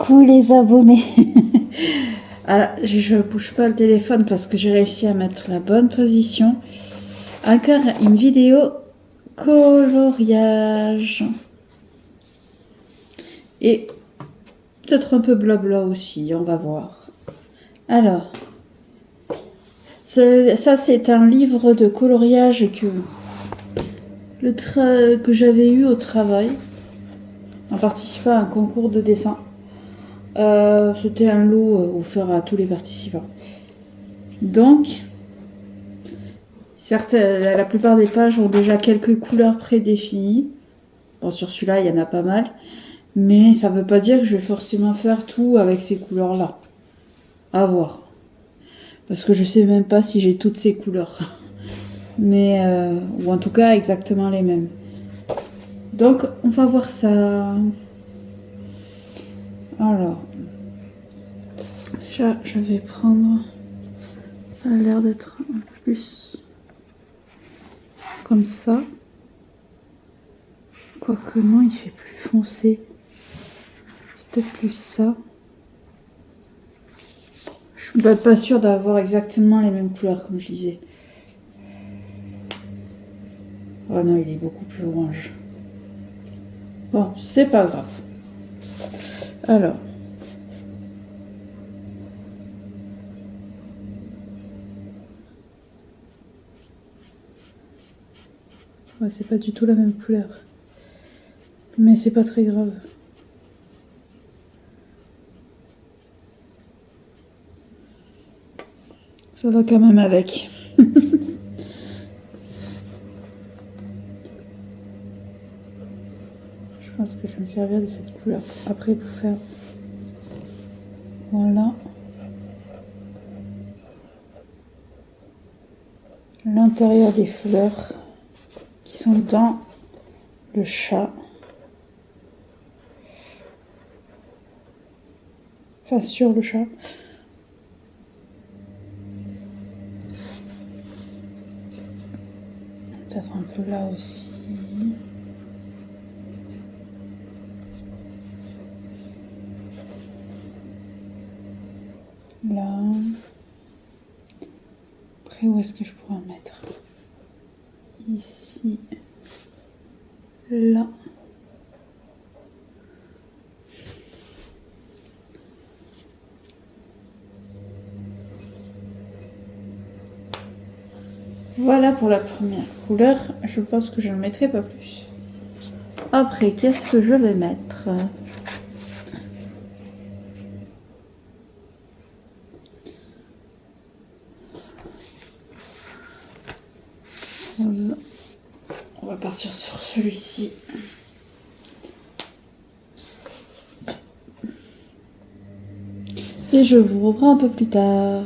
Coucou les abonnés. Alors, je bouge pas le téléphone parce que j'ai réussi à mettre la bonne position. Encore une vidéo coloriage. Et peut-être un peu blabla aussi, on va voir. Alors, ça c'est un livre de coloriage que j'avais eu au travail en participant à un concours de dessin. C'était un lot offert à tous les participants. Donc, certes, la plupart des pages ont déjà quelques couleurs prédéfinies. Bon, sur celui-là, il y en a pas mal. Mais ça ne veut pas dire que je vais forcément faire tout avec ces couleurs-là. À voir. Parce que je sais même pas si j'ai toutes ces couleurs. Mais, ou en tout cas, exactement les mêmes. Donc, on va voir ça. Alors, déjà, je vais prendre... Ça a l'air d'être un peu plus comme ça. Quoique non, il fait plus foncé. C'est peut-être plus ça. Je suis pas sûre d'avoir exactement les mêmes couleurs comme je disais. Oh non, il est beaucoup plus orange. Bon, c'est pas grave. Alors. Ouais, c'est pas du tout la même couleur. Mais c'est pas très grave. Ça va quand même avec. Je pense que je vais me servir de cette couleur après pour faire... Voilà. L'intérieur des fleurs qui sont dans le chat. Enfin, sur le chat. Peut-être un peu là aussi. Là. Après, où est-ce que je pourrais en mettre? Ici. Là. Voilà pour la première couleur. Je pense que je ne mettrai pas plus. Après, qu'est-ce que je vais mettre? On va partir sur celui-ci. Et je vous reprends un peu plus tard.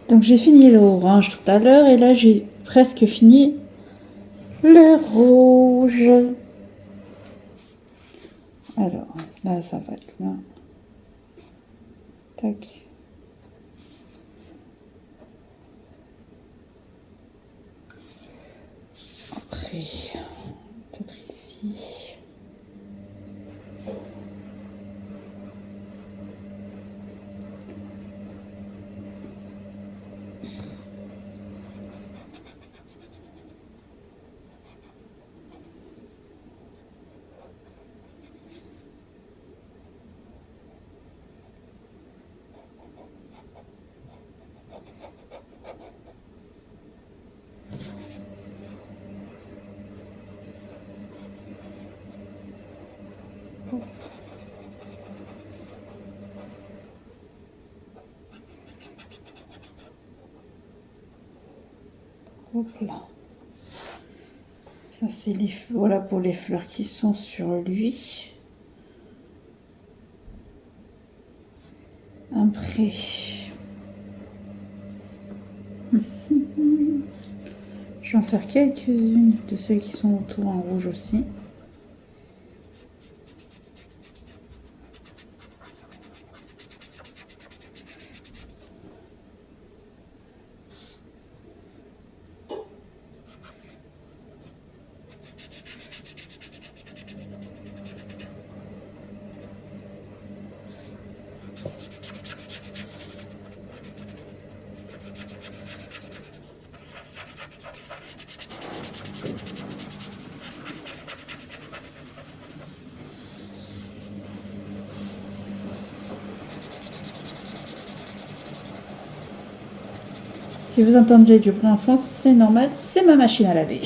Donc j'ai fini l'orange tout à l'heure et là j'ai presque fini le rouge. Alors là ça va être là. Tac. Après, peut-être ici. Hop là. Ça c'est les... Voilà pour les fleurs qui sont sur lui. Après... Je vais en faire quelques-unes de celles qui sont autour en rouge aussi. Si vous entendez du bruit en fond, c'est normal, c'est ma machine à laver.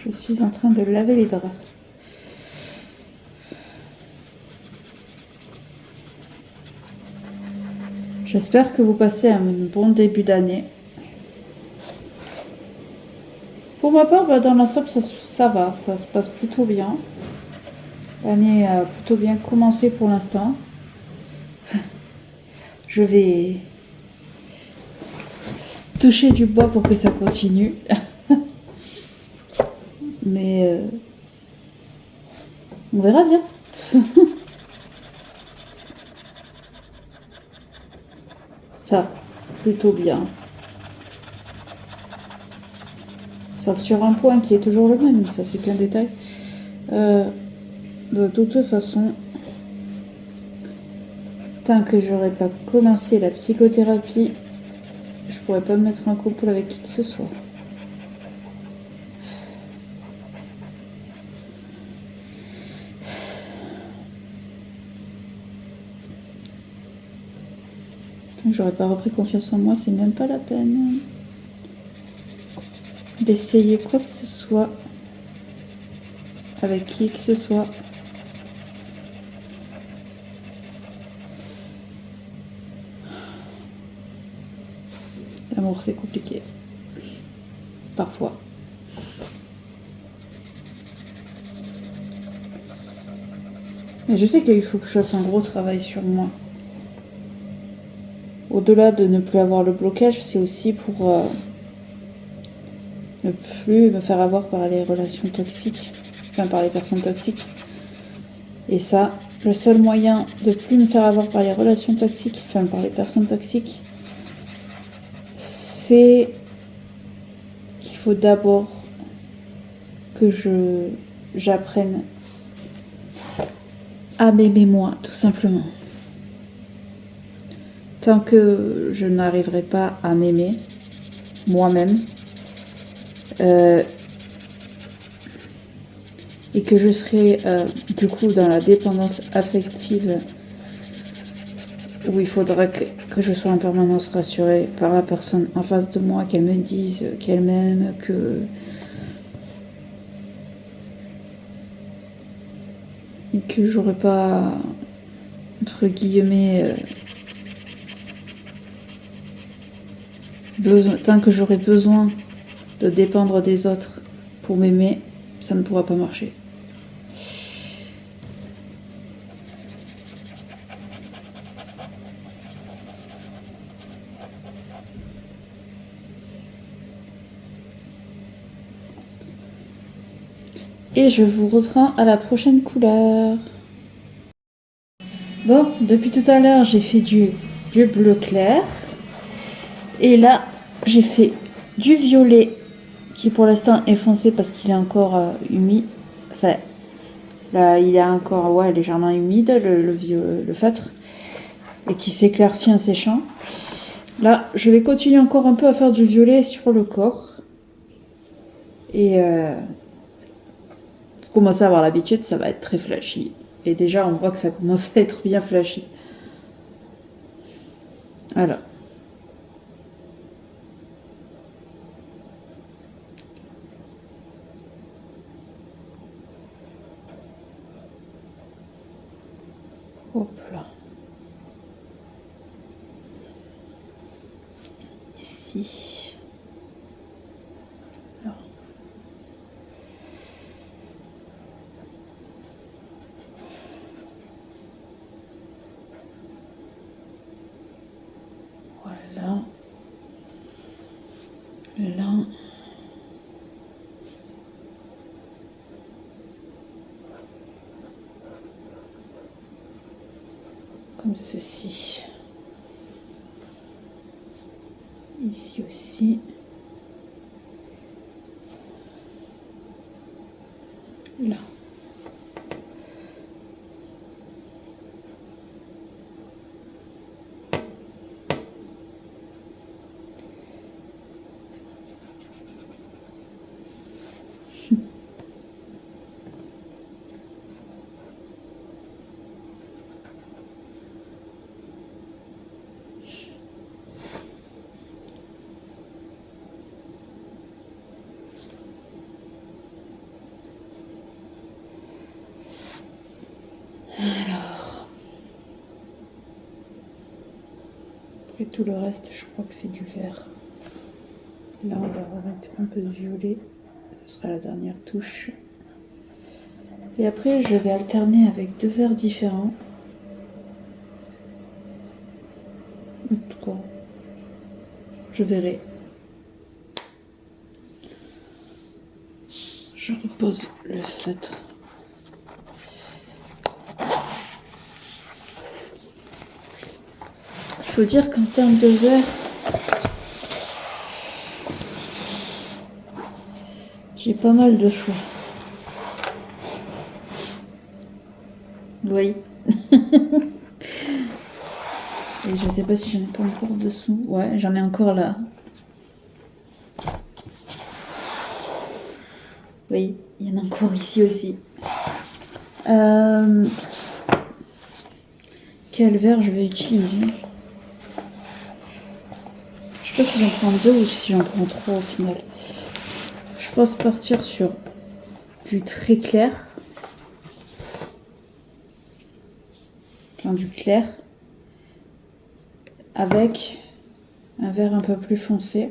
Je suis en train de laver les draps. J'espère que vous passez un bon début d'année. Pour ma part, bah, dans l'ensemble, ça va, ça se passe plutôt bien. L'année a plutôt bien commencé pour l'instant. Je vais toucher du bois pour que ça continue. Mais on verra bien. Enfin, plutôt bien. Sauf sur un point qui est toujours le même, mais ça c'est qu'un détail. De toute façon, tant que j'aurais pas commencé la psychothérapie, je pourrais pas me mettre en couple avec qui que ce soit. Tant que j'aurais pas repris confiance en moi, c'est même pas la peine d'essayer quoi que ce soit avec qui que ce soit. L'amour, c'est compliqué. Parfois. Mais je sais qu'il faut que je fasse un gros travail sur moi. Au-delà de ne plus avoir le blocage, c'est aussi pour ne plus me faire avoir par les relations toxiques, enfin par les personnes toxiques. Et ça, le seul moyen de plus me faire avoir par les relations toxiques, enfin par les personnes toxiques, c'est qu'il faut d'abord que j'apprenne à m'aimer moi, tout simplement. Tant que je n'arriverai pas à m'aimer moi-même, et que je serai du coup dans la dépendance affective où il faudra que je sois en permanence rassurée par la personne en face de moi, qu'elle me dise qu'elle m'aime, et que j'aurai pas, entre guillemets, tant que j'aurai besoin de dépendre des autres pour m'aimer, ça ne pourra pas marcher. Et je vous reprends à la prochaine couleur. Bon, depuis tout à l'heure, j'ai fait du bleu clair. Et là, j'ai fait du violet qui pour l'instant est foncé parce qu'il est encore humide. Enfin, là, il est encore légèrement humide, le feutre, et qui s'éclaircit en séchant. Là, je vais continuer encore un peu à faire du violet sur le corps. Et pour commencer à avoir l'habitude, ça va être très flashy. Et déjà, on voit que ça commence à être bien flashy. Voilà. Hop là. Ici. Alors. Voilà. Là. Comme ceci. Ici aussi. Là. Et tout le reste, je crois que c'est du vert. Là, on va remettre un peu de violet. Ce sera la dernière touche. Et après, je vais alterner avec 2 verres différents. Ou 3. Je verrai. Je repose le feutre. Il faut dire qu'en termes de verre, j'ai pas mal de choix. Oui. Et je sais pas si j'en ai pas encore dessous. Ouais, j'en ai encore là. Oui, il y en a encore ici aussi. Quel verre je vais utiliser? Je sais pas si j'en prends 2 ou si j'en prends 3 au final. Je pense partir sur du très clair. Enfin, du clair. Avec un verre un peu plus foncé.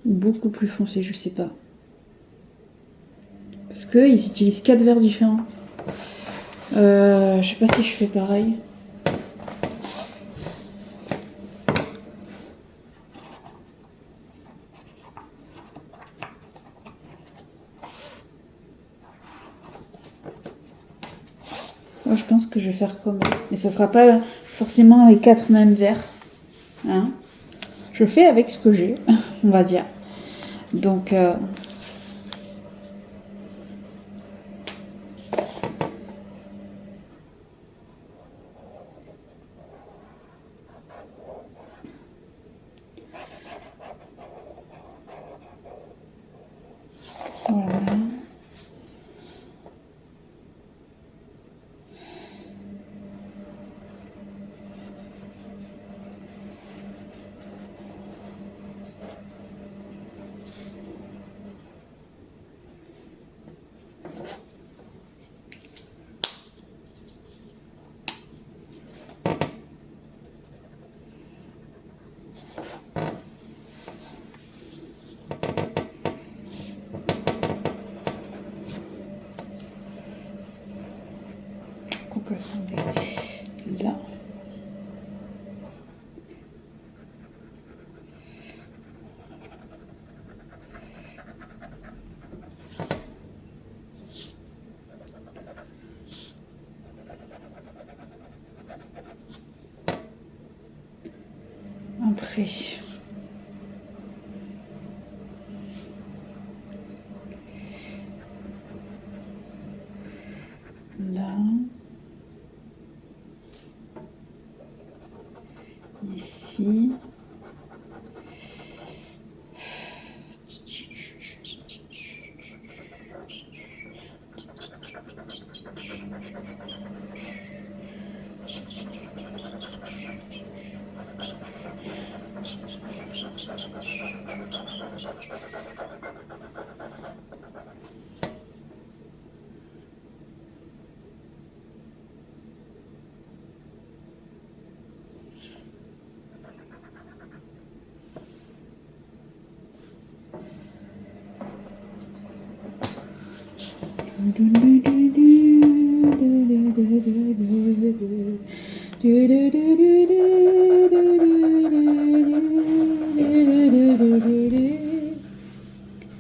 Beaucoup plus foncé, je sais pas. Parce qu'ils utilisent 4 verres différents. Je sais pas si je fais pareil. Moi, je pense que je vais faire comme eux. Mais ça sera pas forcément les 4 mêmes verres. Hein, je fais avec ce que j'ai, on va dire. Donc, voilà. Là. Après. Là. Ici.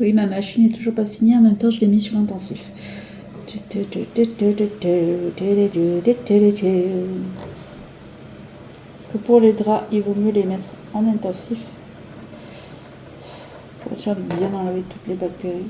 Oui, ma machine n'est toujours pas finie, en même temps je l'ai mis sur intensif. Parce que pour les draps, il vaut mieux les mettre en intensif pour être sûr de bien enlever toutes les bactéries.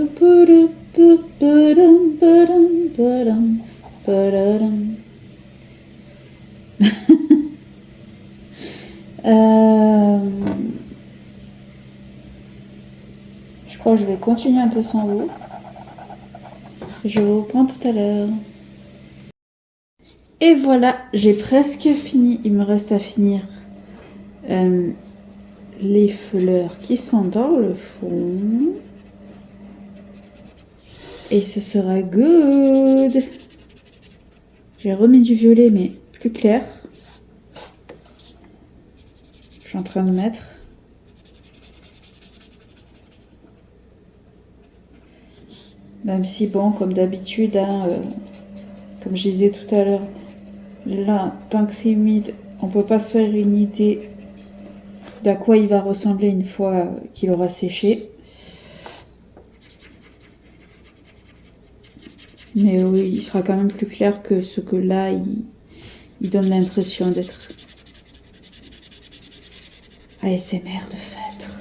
Je crois que je vais continuer un peu sans vous. Je vous reprends tout à l'heure. Et voilà, j'ai presque fini. Il me reste à finir les fleurs qui sont dans le fond. Et ce sera good. J'ai remis du violet, mais plus clair. Je suis en train de mettre. Même si, bon, comme d'habitude, hein, comme je disais tout à l'heure, là, tant que c'est humide, on peut pas se faire une idée d'à quoi il va ressembler une fois qu'il aura séché. Mais oui, il sera quand même plus clair que ce que là, il donne l'impression d'être. ASMR de feutre.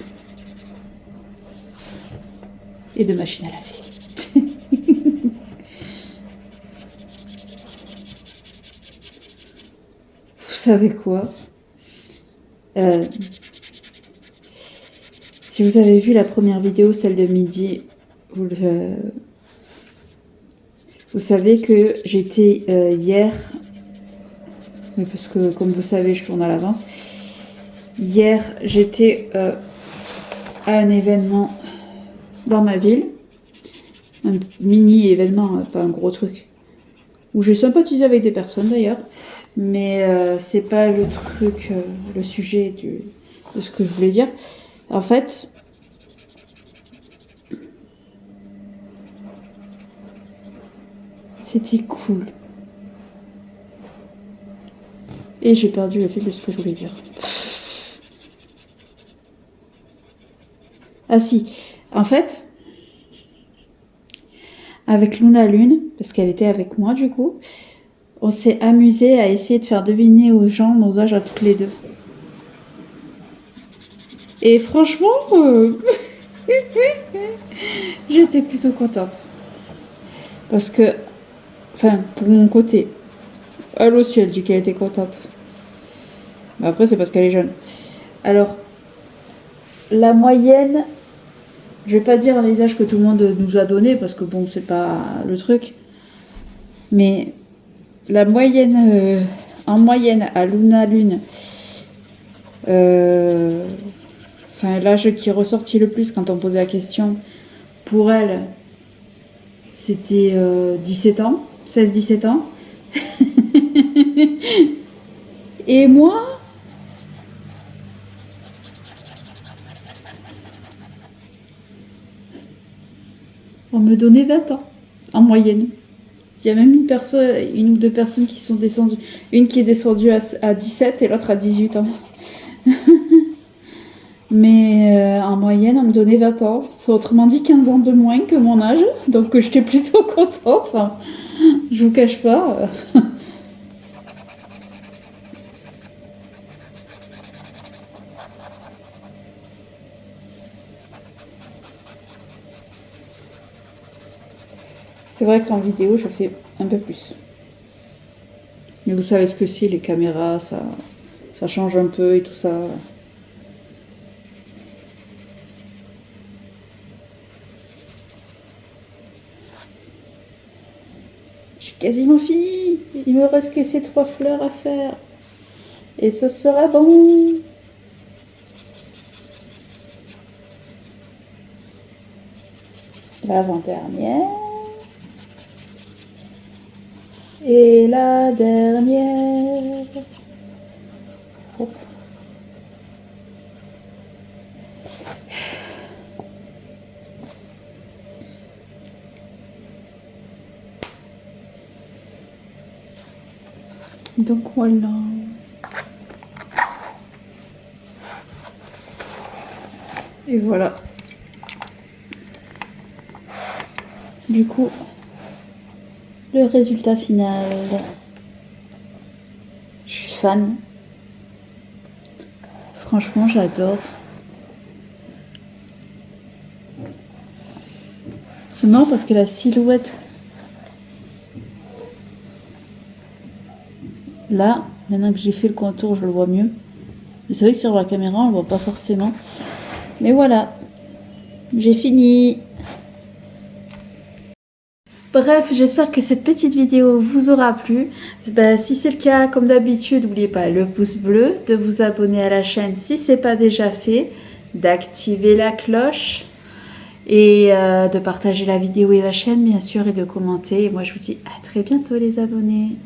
Et de machine à laver. Vous savez quoi? Si vous avez vu la première vidéo, celle de midi, vous savez que j'étais hier, mais parce que comme vous savez, je tourne à l'avance. Hier, j'étais à un événement dans ma ville, un mini événement, pas un gros truc, où j'ai sympathisé avec des personnes d'ailleurs, mais c'est pas le truc, le sujet de ce que je voulais dire. En fait, c'était cool. Et j'ai perdu le fil de ce que je voulais dire. Ah si, en fait, avec Luna Lune, parce qu'elle était avec moi du coup, on s'est amusé à essayer de faire deviner aux gens nos âges à toutes les deux. Et franchement, j'étais plutôt contente. Parce que, enfin, pour mon côté, elle aussi, elle dit qu'elle était contente. Mais après, c'est parce qu'elle est jeune. Alors, la moyenne, je vais pas dire les âges que tout le monde nous a donnés, parce que bon, c'est pas le truc. Mais la moyenne, en moyenne, à Luna Lune, enfin, l'âge qui est ressorti le plus quand on posait la question, pour elle, c'était 17 ans, 16-17 ans. Et moi, on me donnait 20 ans, en moyenne. Il y a même une ou deux personnes qui sont descendues. Une qui est descendue à 17 et l'autre à 18 ans. Mais en moyenne, on me donnait 20 ans. C'est autrement dit 15 ans de moins que mon âge. Donc j'étais plutôt contente. Je vous cache pas. C'est vrai qu'en vidéo, je fais un peu plus. Mais vous savez ce que c'est, les caméras, ça change un peu et tout ça. J'ai quasiment fini. Il me reste que ces 3 fleurs à faire. Et ce sera bon. L'avant-dernière. Et la dernière. Hop. Donc voilà. Et voilà. Du coup, le résultat final. Je suis fan. Franchement, j'adore. C'est marrant parce que la silhouette, là, maintenant que j'ai fait le contour, je le vois mieux. Mais c'est vrai que sur la caméra, on le voit pas forcément. Mais voilà, j'ai fini. Bref, j'espère que cette petite vidéo vous aura plu. Si c'est le cas, comme d'habitude, n'oubliez pas le pouce bleu, de vous abonner à la chaîne si ce n'est pas déjà fait, d'activer la cloche et de partager la vidéo et la chaîne, bien sûr, et de commenter. Et moi, je vous dis à très bientôt, les abonnés.